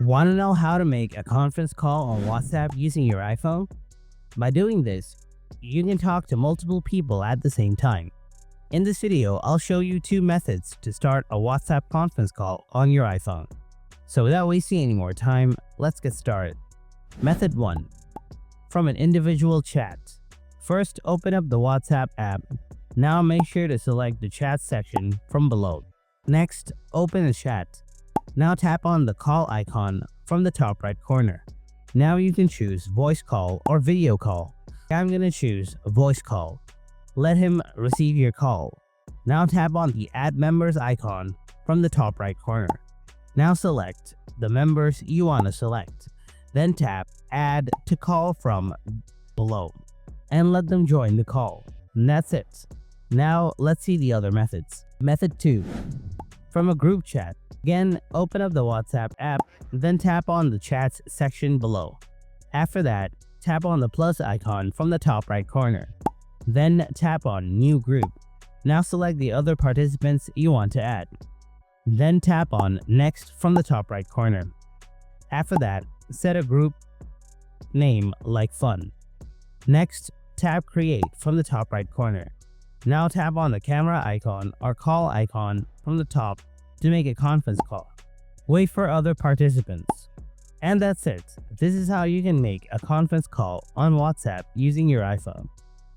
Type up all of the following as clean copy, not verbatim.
Want to know how to make a conference call on WhatsApp using your iPhone? By doing this, you can talk to multiple people at the same time. In this video, I'll show you two methods to start a WhatsApp conference call on your iPhone. So without wasting any more time, let's get started. Method 1. From an individual chat. First, open up the WhatsApp app. Now make sure to select the chat section from below. Next, open the chat. Now tap on the call icon from the top right corner. Now you can choose voice call or video call. I'm gonna choose voice call. Let him receive your call. Now tap on the add members icon from the top right corner. Now select the members you want to select. Then tap add to call from below and let them join the call. And that's it. Now let's see the other methods. Method 2. From a group chat. Again, open up the WhatsApp app, then tap on the chats section below. After that, tap on the plus icon from the top right corner. Then tap on new group. Now select the other participants you want to add. Then tap on next from the top right corner. After that, set a group name like fun. Next, tap create from the top right corner. Now tap on the camera icon or call icon from the top to make a conference call. Wait for other participants. And that's it. This is how you can make a conference call on WhatsApp using your iPhone.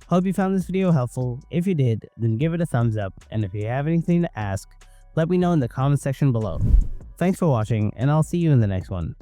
Hope you found this video helpful. If you did, then give it a thumbs up, and if you have anything to ask, let me know in the comment section below. Thanks for watching, and I'll see you in the next one.